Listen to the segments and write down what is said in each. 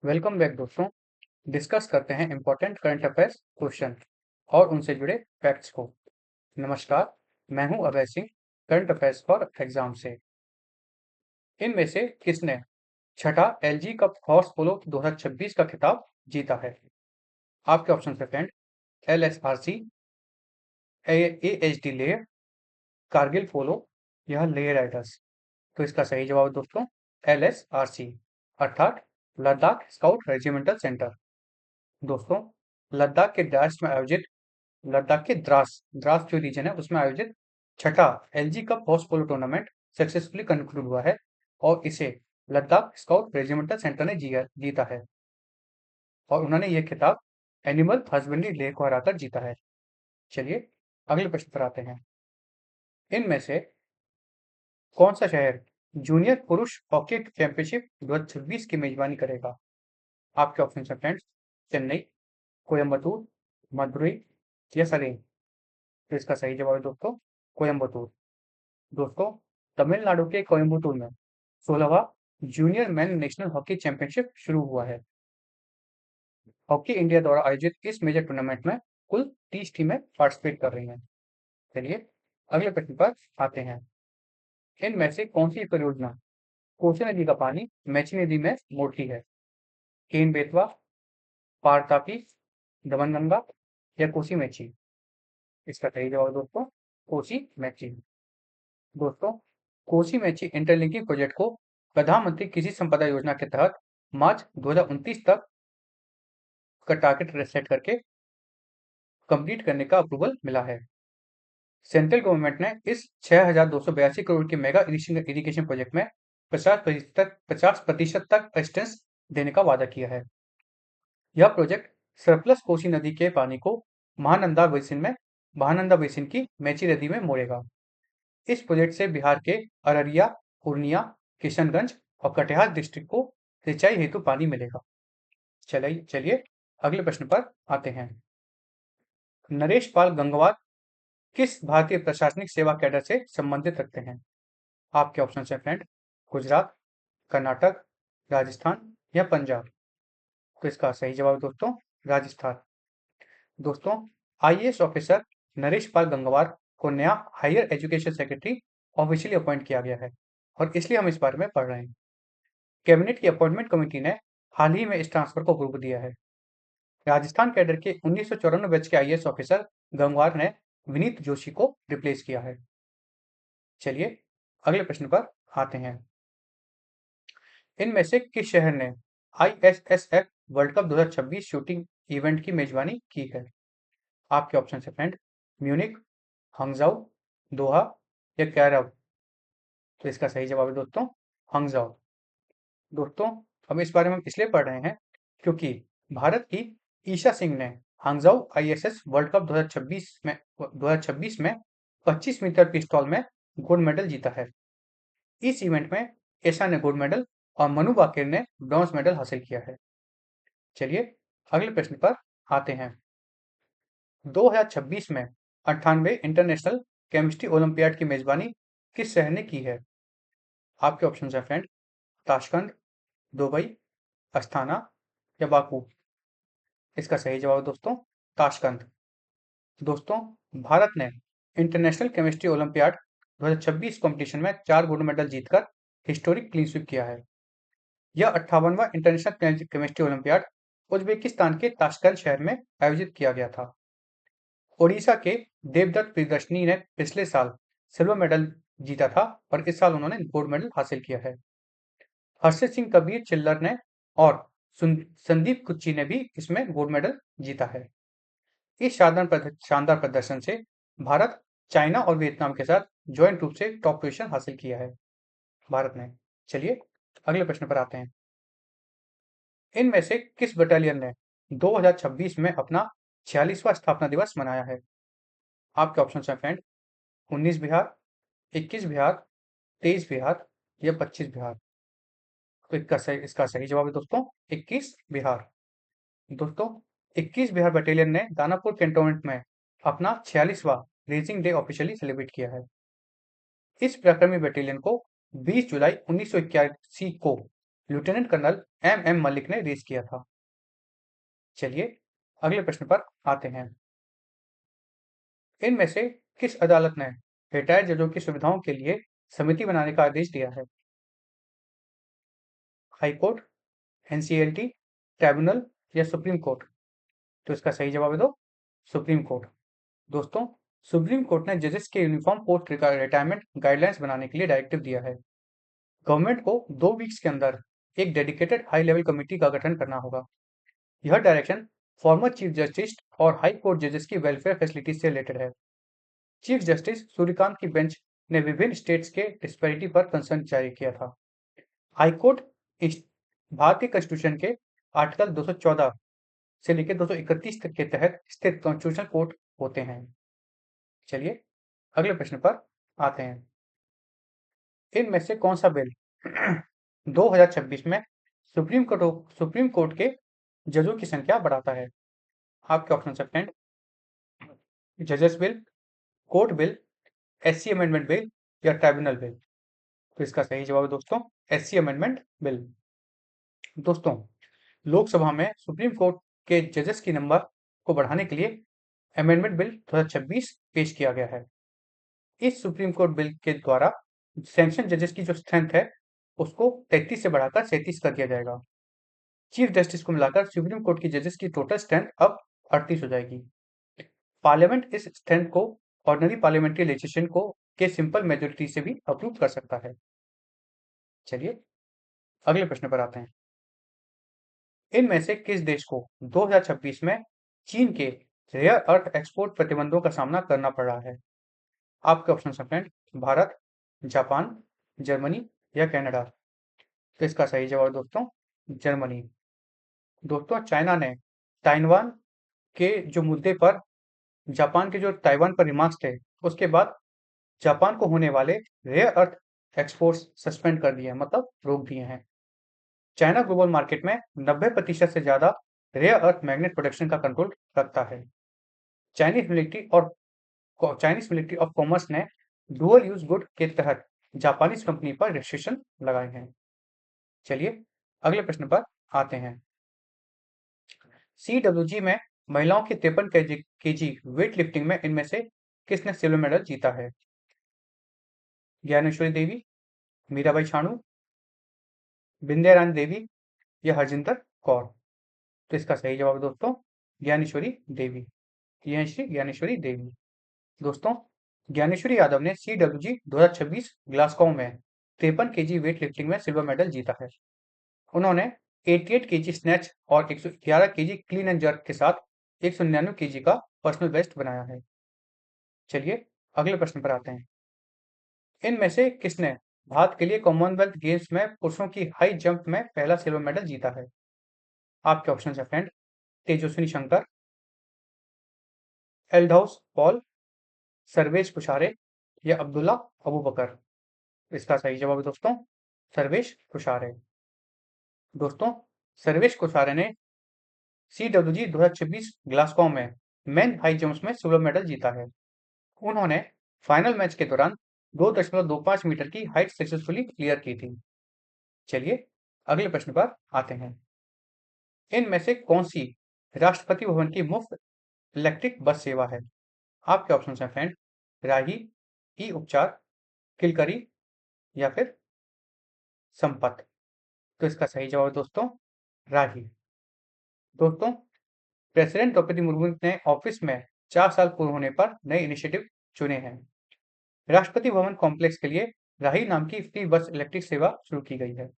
Welcome back दोस्तों। Discuss करते हैं इंपॉर्टेंट करंट अफेयर्स क्वेश्चन और उनसे जुड़े फैक्ट्स को। नमस्कार, मैं हूं Abhay Singh, current affairs for exam से। इनमें से किसने छठा एलजी कप हॉर्स पोलो 2026 का खिताब जीता है? आपके ऑप्शन है फ्रेंड, एलएसआरसी, एएचडी लेह, कारगिल पोलो या लेह राइडर्स। तो इसका सही जवाब है दोस्तों एलएसआरसी अर्थात लद्दाख स्काउट रेजिमेंटल सेंटर। दोस्तों, लद्दाख के द्रास द्रास जो रीजन है उसमें आयोजित छठा LG cup horse polo tournament successfully conclude हुआ है और इसे लद्दाख स्काउट रेजिमेंटल सेंटर ने जीता है और उन्होंने यह खिताब एनिमल हस्बेंड्री लेह को हराकर जीता है। चलिए अगले प्रश्न पर आते हैं। इनमें से कौन सा शहर जूनियर पुरुष हॉकी चैंपियनशिप 2026 की मेजबानी करेगा? आपके ऑप्शन है फ्रेंड्स, चेन्नई, कोयम्बटूर, मदुरई या सलेम। तो इसका सही जवाब है दोस्तों कोयम्बटूर। दोस्तों, तमिलनाडु के कोयम्बटूर में 16वां junior man national hockey championship शुरू हुआ है। हॉकी इंडिया द्वारा आयोजित इस मेजर टूर्नामेंट में कुल 30 टीमें पार्टिसिपेट कर रही हैं। चलिए अगले प्रश्न पर आते हैं। इनमें से कौन सी परियोजना कोसी नदी का पानी मैची नदी में मोड़ती है? केन बेतवा, पार तापी, दमनगंगा या कोसी मैची। इसका सही जवाब दोस्तों कोसी मैची। दोस्तों, कोसी मैची इंटरलिंकिंग प्रोजेक्ट को प्रधानमंत्री कृषि संपदा योजना के तहत मार्च 2029 तक का टारगेट सेट करके कंप्लीट करने का अप्रूवल मिला है। सेंट्रल गवर्नमेंट ने इस 6,282 करोड़ के मेगा इरिगेशन प्रोजेक्ट में 50% तक असिस्टेंस देने का वादा किया है। यह प्रोजेक्ट सरप्लस कोसी नदी के पानी को महानंदा बेसिन की मैची नदी में मोड़ेगा। इस प्रोजेक्ट से बिहार के अररिया, पूर्णिया, किशनगंज और कटिहार डिस्ट्रिक्ट को सिंचाई हेतु पानी मिलेगा। चलिए अगले प्रश्न पर आते हैं। नरेश पाल गंगवार किस भारतीय प्रशासनिक सेवा कैडर से संबंधित रखते हैं? आपके ऑप्शन है फ्रेंड, गुजरात, कर्नाटक, राजस्थान या पंजाब। तो इसका सही जवाब दोस्तों राजस्थान। दोस्तों, आईएएस ऑफिसर नरेश पाल गंगवार को नया higher education secretary officially appoint किया गया है और इसलिए हम इस बारे में पढ़ रहे हैं। कैबिनेट की अपॉइंटमेंट कमेटी ने हाल ही में इस ट्रांसफर को अप्रूव दिया है। राजस्थान कैडर के 1994 बैच के आईएएस ऑफिसर गंगवार ने विनीत जोशी को रिप्लेस किया है। चलिए अगले प्रश्न पर आते हैं। इनमें से किस शहर ने ISSF world cup 2026 shooting event की मेजबानी की है? आपके ऑप्शन है फ्रेंड, म्यूनिक, हंगजाऊ, दोहा या कैरव। तो इसका सही जवाब है दोस्तों हंगजाऊ। दोस्तों, हम इस बारे में इसलिए पढ़ रहे हैं क्योंकि भारत की ईशा सिंह ने हंगजाऊ आईएसएस वर्ल्ड कप 2026 में 25 मीटर पिस्टॉल में गोल्ड मेडल जीता है। इस इवेंट में ईशा ने गोल्ड मेडल और मनु बाकेर ने ब्रॉन्ज मेडल हासिल किया है। चलिए अगले प्रश्न पर आते हैं। 2026 में 98 इंटरनेशनल केमिस्ट्री ओलंपियाड की मेजबानी किस शहर ने की है? आपके ऑप्शन है फ्रेंड, ताशकंद, दुबई, अस्थाना या बाकू। इसका सही जवाब दोस्तों ताशकंद। दोस्तों, भारत ने इंटरनेशनल केमिस्ट्री ओलंपियाड 2026 कंपटीशन में 4 गोल्ड मेडल जीतकर हिस्टोरिक क्लीन स्वीप किया है। यह 58वां इंटरनेशनल केमिस्ट्री ओलंपियाड उज्बेकिस्तान के ताशकंद शहर में आयोजित किया गया था। ओडिशा के देवदत्त प्रियदर्शनी ने पिछले साल सिल्वर मेडल जीता था और इस साल उन्होंने गोल्ड मेडल हासिल किया है। हर्षित सिंह कबीर चिल्लर ने और संदीप कुच्ची ने भी इसमें गोल्ड मेडल जीता है। इस शानदार प्रदर्शन से भारत चाइना और वियतनाम के साथ ज्वाइंट रूप से टॉप पोजीशन हासिल किया है भारत ने। चलिए अगले प्रश्न पर आते हैं। इनमें से किस बटालियन ने 2026 में अपना 46वां स्थापना दिवस मनाया है? आपके ऑप्शन है फ्रेंड, 19 बिहार, 21 बिहार, 23 बिहार या 25 बिहार। तो इसका सही जवाब है दोस्तों 21 बिहार। दोस्तों, 21 बिहार बटालियन ने दानापुर कैंटोनमेंट में अपना 46वां रेजिंग डे ऑफिशियली सेलिब्रेट किया है। इस पराक्रमी बटालियन को 20 जुलाई 1981 को लेफ्टिनेंट कर्नल एम मलिक ने रेज किया था। चलिए अगले प्रश्न पर आते हैं। इनमें से किस अदालत ने रिटायर्ड जजों की सुविधाओं के लिए समिति बनाने का आदेश दिया है? हाई कोर्ट, एनसीएलटी, ट्राइब्यूनल या सुप्रीम कोर्ट? तो इसका सही जवाब है दो सुप्रीम कोर्ट। दोस्तों, सुप्रीम कोर्ट ने जजेस के यूनिफॉर्म पोस्ट रिटायरमेंट गाइडलाइंस बनाने के लिए डायरेक्टिव दिया है। गवर्नमेंट को 2 वीक्स के अंदर एक डेडिकेटेड हाई लेवल कमेटी का गठन करना होगा। यह डायरेक्शन फॉर्मर चीफ जस्टिस और हाई कोर्ट जजेस की वेलफेयर फैसिलिटीज से रिलेटेड है। चीफ जस्टिस सूर्यकांत की बेंच ने विभिन्न स्टेट्स के डिस्पैरिटी पर कंसर्न जारी किया था। हाईकोर्ट भारतीय कॉन्स्टिट्यूशन के आर्टिकल 214 से लेकर 231 तक के तहत स्थित कॉन्स्टिट्यूशनल कोर्ट होते हैं। चलिए अगले प्रश्न पर आते हैं। इनमें से कौन सा बिल 2026 में सुप्रीम कोर्ट के जजों की संख्या बढ़ाता है? आपके ऑप्शन सकते हैं जजेस bill, court bill, SC amendment bill या ट्राइब्यूनल बिल? तो इसका सही जवाब है दोस्तों एससी अमेंडमेंट बिल। दोस्तों, लोकसभा में सुप्रीम कोर्ट के जजेस की नंबर को बढ़ाने के लिए अमेंडमेंट बिल 2026 पेश किया गया है। इस सुप्रीम कोर्ट बिल के द्वारा सैंक्शन जजेस की जो स्ट्रेंथ है उसको 33 से बढ़ाकर 37 कर दिया जाएगा। चीफ जस्टिस को मिलाकर सुप्रीम कोर्ट की जजेस की टोटल स्ट्रेंथ अब 38 हो जाएगी। पार्लियामेंट इस स्ट्रेंथ को ऑर्डिनरी पार्लियामेंट्री लेजिस्लेशन को के सिंपल मेजोरिटी से भी अप्रूव कर सकता है। चलिए अगले प्रश्न पर आते हैं। इनमें से किस देश को 2026 में चीन के रेयर अर्थ एक्सपोर्ट प्रतिबंधों का सामना करना पड़ रहा है? आपके ऑप्शन सकते हैं भारत, जापान, जर्मनी या कनाडा? तो इसका सही जवाब दोस्तों जर्मनी। दोस्तों, चाइना ने ताइवान के जो मुद्दे पर जापान के जो ताइवान पर रिमार्क्स थे उसके बाद जापान को होने वाले रेयर अर्थ एक्सपोर्ट्स सस्पेंड कर दिए हैं, मतलब रोक दिए हैं। चाइना ग्लोबल मार्केट में 90% से ज्यादा रेयर अर्थ मैग्नेट प्रोडक्शन का कंट्रोल रखता है। चाइनीज मिलिट्री ऑफ कॉमर्स ने डुअल यूज गुड के तहत जापानीज कंपनी पर रिस्ट्रिक्शन लगाए हैं। चलिए अगले प्रश्न पर आते हैं। CWG में महिलाओं की 53 केजी वेट लिफ्टिंग में इनमें से किसने सिल्वर मेडल जीता है? ज्ञानेश्वरी देवी, मीराबाई चानू, विंध्या रानी देवी या हरजिंदर कौर? तो इसका सही जवाब है दोस्तों ज्ञानेश्वरी देवी। ज्ञानेश्वरी देवी। दोस्तों, ज्ञानेश्वरी यादव ने CWG 2026 ग्लासगो में 53 केजी वेट लिफ्टिंग में सिल्वर मेडल जीता है। उन्होंने 88 केजी स्नैच और 111 केजी क्लीन एंड जर्क के साथ 199 केजी का पर्सनल बेस्ट बनाया है। चलिए अगले प्रश्न पर आते हैं। इनमें से किसने भारत के लिए कॉमनवेल्थ गेम्स में पुरुषों की हाई जंप में पहला सिल्वर मेडल जीता है? आपके ऑप्शन है फ्रेंड तेजस्विनी शंकर, एल्डहाउस पॉल, सर्वेश कुशारे या अब्दुल्ला अबू बकर? इसका सही जवाब है दोस्तों सर्वेश कुशारे। दोस्तों, सर्वेश कुशारे ने CWG 2026 ग्लासगो में मेन हाई जंप्स में सिल्वर मेडल जीता है। उन्होंने फाइनल मैच के दौरान 2.25 मीटर की हाइट सक्सेसफुली क्लियर की थी। चलिए अगले प्रश्न पर आते हैं। इनमें से कौन सी राष्ट्रपति भवन की मुफ्त इलेक्ट्रिक बस सेवा है? आपके ऑप्शन हैं फ्रेंड राही, ई उपचार, किलकरी या फिर संपत? तो इसका सही जवाब है दोस्तों राही। दोस्तों, प्रेसिडेंट द्रौपदी मुर्मू ने ऑफिस में 4 साल पूर्ण होने पर नए इनिशिएटिव चुने हैं। राष्ट्रपति भवन कॉम्प्लेक्स के लिए राही नाम की फ्री बस इलेक्ट्रिक सेवा शुरू की गई है।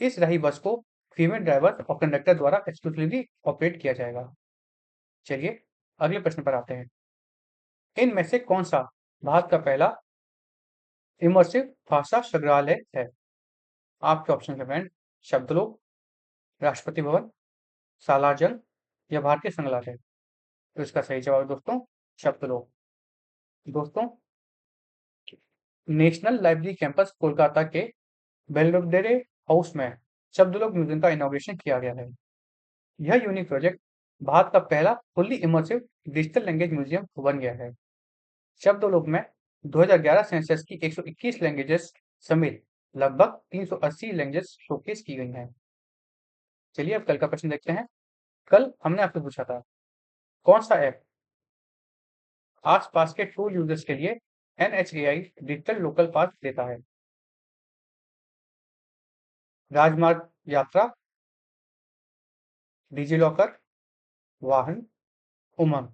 इस राही बस को फीमेल ड्राइवर और कंडक्टर द्वारा एक्सक्लूसिवली ऑपरेट किया जाएगा। चलिए अगले प्रश्न पर आते हैं। इनमें से कौन सा भारत का पहला इमर्सिव भाषा संग्रहालय है? आपके ऑप्शन है फ्रेंड शब्दलोक, राष्ट्रपति भवन, सालारजंग या भारतीय संग्रहालय? तो इसका सही जवाब दोस्तों शब्दलोक। दोस्तों, नेशनल लाइब्रेरी कैंपस कोलकाता के बेल्वेडेरे हाउस में शब्दलोक म्यूजियम का इनॉग्रेशन किया गया है। यह यूनिक प्रोजेक्ट भारत का पहला fully immersive digital language museum बन गया है। शब्दलोक में 2011 सेंसस की 121 लैंग्वेजेस समेत लगभग 380 लैंग्वेजेस शोकेस की गई हैं। चलिए अब कल का प्रश्न देखते हैं। कल हमने आपसे पूछा था, कौन सा ऐप आस-पास के टूल यूजर्स के लिए NHAI डिजिटल लोकल पास देता है? राजमार्ग यात्रा, डिजिलॉकर, वाहन, उमंग।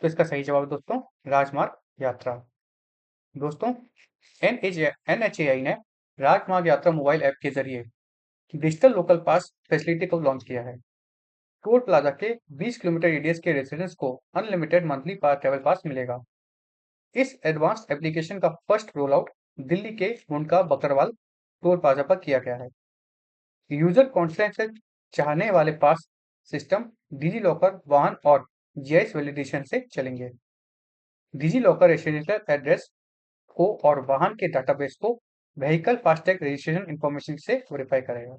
तो इसका सही जवाब है दोस्तों राजमार्ग यात्रा। दोस्तों NHAI ने राजमार्ग यात्रा मोबाइल ऐप के जरिए डिजिटल लोकल पास फैसिलिटी को लॉन्च किया है। टोल प्लाजा के 20 किलोमीटर रेडियस के रेसिडेंट्स को अनलिमिटेड मंथली ट्रैवल पास मिलेगा। इस एडवांस्ड एप्लीकेशन का फर्स्ट रोल आउट दिल्ली के मुंडका बकरवाल टोल प्लाजा पर किया गया है। यूजर कॉन्फिडेंस से चाहने वाले पास सिस्टम डिजिलॉकर वाहन और जीआईएस वैलिडेशन से चलेंगे। डिजिलॉकर रेसिडेंशियल एड्रेस को और वाहन के डाटाबेस को व्हीकल फास्टैग रजिस्ट्रेशन इंफॉर्मेशन से वेरीफाई करेगा।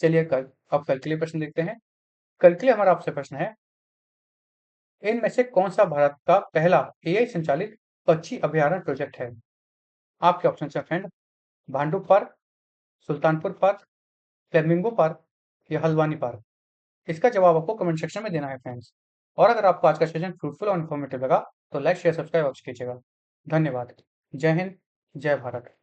चलिए अब कल के लिए प्रश्न देखते हैं। कल के लिए हमारा आपसे प्रश्न है, इनमें से कौन सा भारत का पहला एआई संचालित पक्षी अभयारण्य प्रोजेक्ट है? आपके ऑप्शन है friend, Bhandup park, Sultanpur park, flamingo park या हल्द्वानी पार्क। इसका जवाब आपको कमेंट सेक्शन में देना है फ्रेंड्स। और अगर आपको आज का सेशन फ्रूटफुल और इन्फॉर्मेटिव लगा तो लाइक शेयर सब्सक्राइब अवश्य कीजिएगा। धन्यवाद। जय हिंद, जय भारत।